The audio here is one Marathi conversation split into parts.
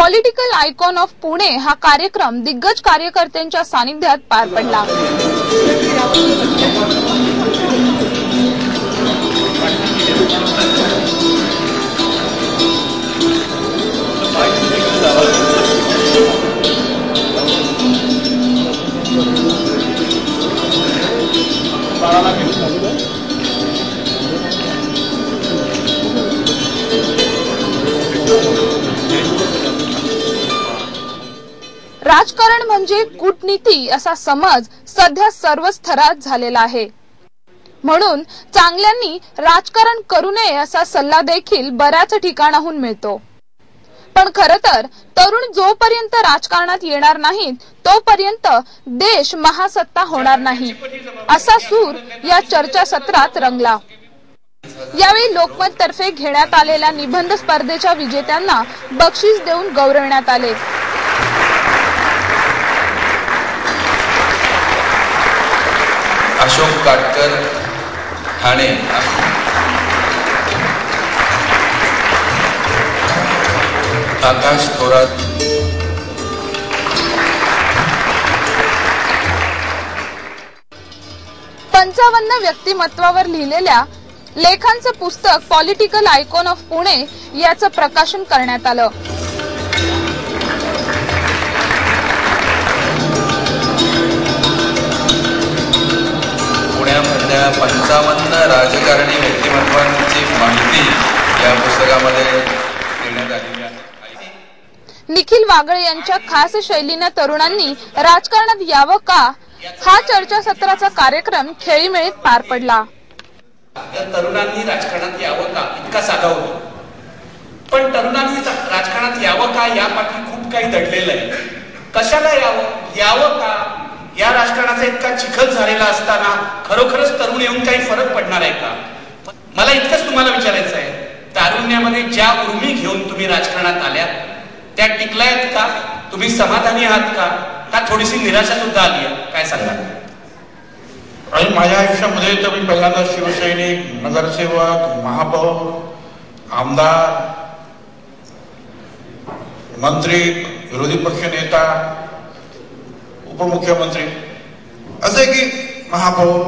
पॉलिटिकल आयकॉन ऑफ पुणे हा कार्यक्रम दिग्गज कार्यकर्त्यांच्या सानिध्यात पार पडला। राजकारण म्हणजे कूटनीती असा समज सध्या सर्व स्तरात झालेला आहे। म्हणून चांगल्यांनी राजकारण करू नये असा सल्ला देखील बऱ्याच ठिकाणाहून मिळतो। पण खरं तर तरुण जोपर्यंत राजकारणात येणार नाहीत तोपर्यंत देश महासत्ता होणार नाही असा सूर या चर्चासत्रात रंगला। यावेळी लोकमत तर्फे घेण्यात आलेल्या निबंध स्पर्धेच्या विजेत्यांना बक्षीस देऊन गौरवण्यात आले। अशोक काटकर ठाणे, आकाश थोरात, पंचावन्न व्यक्तिमत्वावर लिहिलेल्या लेखांचं पुस्तक पॉलिटिकल आयकॉन ऑफ पुणे याचं प्रकाशन करण्यात आलं। पुण्यामधल्या 55 राजकारणी व्यक्तिमत्वांची माहिती या पुस्तकामध्ये देण्यात आली आहे। निखिल वागळे यांच्या खास शैलीने तरुणांनी राजकारणात यावं का हा चर्चासत्राचा कार्यक्रम खेळीमेळीत पार पडला। तरुणांनी राजकारणात यावं का इतका साधा होतो, पण तरुणांनी राजकारणात यावं का यापाठी खूप काही दडलेलं आहे। कशाला यावं का या राजकारणाचा इतका चिखल झालेला असताना खरोखरच तरुण येऊन काही फरक पडणार आहे का? मला इतकंच तुम्हाला विचारायचं आहे, तारुण्यामध्ये ज्या उर्मी घेऊन तुम्ही राजकारणात आल्यात त्या टिकल्यात का? तुम्ही समाधानी आहात का थोडीशी निराशा सुद्धा आली आहे? काय सांगणार? आणि माझ्या आयुष्यामध्ये तर मी पहिल्यांदा शिवसैनिक, नगरसेवक, महापौर, आमदार, मंत्री, विरोधी पक्ष नेता, उपमुख्यमंत्री असे की महापौर,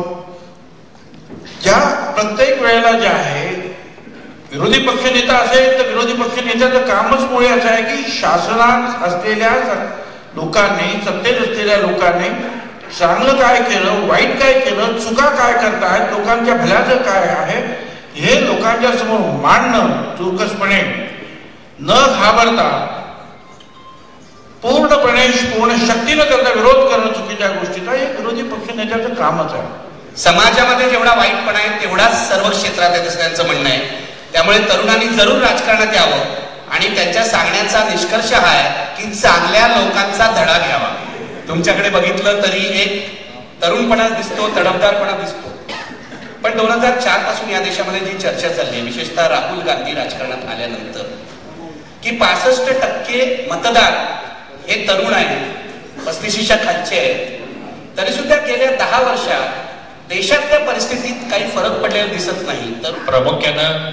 ज्या प्रत्येक वेळेला जे आहे विरोधी पक्ष नेता असेल तर विरोधी पक्ष नेत्याचं कामच मुळे असं आहे की शासनात असलेल्या लोकांनी, सत्तेत असलेल्या लोकांनी चांगलं काय केलं, वाईट काय केलं, चुका काय करतायत, लोकांच्या भल्याचं काय आहे हे लोकांच्या समोर मांडणं, चुरकसपणे न घाबरता पूर्ण शक्तीने त्याचा विरोध करणं चुकीच्या गोष्टीचा हे विरोधी पक्ष नेत्याचं कामच आहे। समाजामध्ये जेवढा वाईटपणा आहे तेवढाच सर्व क्षेत्रात आहे असं त्यांचं म्हणणं आहे। त्यामुळे तरुणांनी जरूर राजकारणात यावं आणि त्यांच्या सांगण्याचा निष्कर्ष हा आहे की चांगल्या लोकांचा धडा घ्यावा। तुमच्याकडे बघितलं तरी एक तरुणपणा दिसतो, तडफदारपणा दिसतो, पण 2004 पासून या देशामध्ये जी चर्चा चालली आहे, विशेषतः राहुल गांधी राजकारणात आल्यानंतर, की 65% मतदार हे तरुण आहेत, 35च्या खालचे आहेत, तरी सुद्धा गेल्या 10 वर्षात देशातल्या परिस्थितीत काही फरक पडलेला दिसत नाही। तर प्रामुख्यानं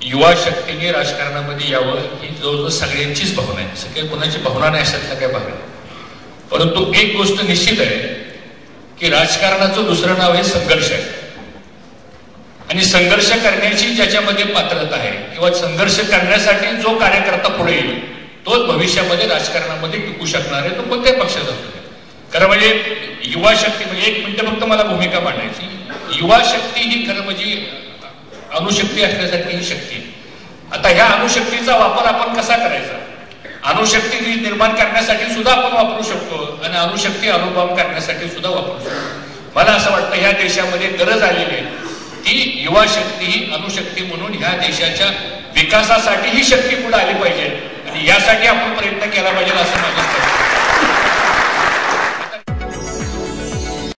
युवा शक्तीने राजकारणामध्ये यावं ही जवळजवळ सगळ्यांचीच भावना आहे, सगळ्या कोणाची भावना नाही अशातला काय भाग आहे। परंतु एक गोष्ट निश्चित आहे की राजकारणाचं दुसरं नाव हे संघर्ष आहे आणि संघर्ष करण्याची ज्याच्यामध्ये पात्रता आहे किंवा संघर्ष करण्यासाठी जो कार्यकर्ता पुढे येईल तोच भविष्यामध्ये राजकारणामध्ये टिकू शकणार आहे, तो कोणत्याही पक्षाचा असू दे। खरं म्हणजे युवा शक्ती म्हणजे 1 मिनिट फक्त मला भूमिका मांडायची, युवा शक्ती ही खरं म्हणजे अणुशक्ती असण्यासारखी ही शक्ती। आता ह्या अणुशक्तीचा वापर आपण कसा करायचा? अणुशक्ती निर्माण करण्यासाठी सुद्धा आपण वापरू शकतो आणि अणुशक्ती अणुबॉम्ब करण्यासाठी सुद्धा वापरू शकतो। मला असं वाटतं ह्या देशामध्ये गरज आलेली आहे ती युवा शक्ती ही अणुशक्ती म्हणून ह्या देशाच्या विकासासाठी ही शक्ती पुढे आली पाहिजे आणि यासाठी आपण प्रयत्न केला पाहिजे असं माझं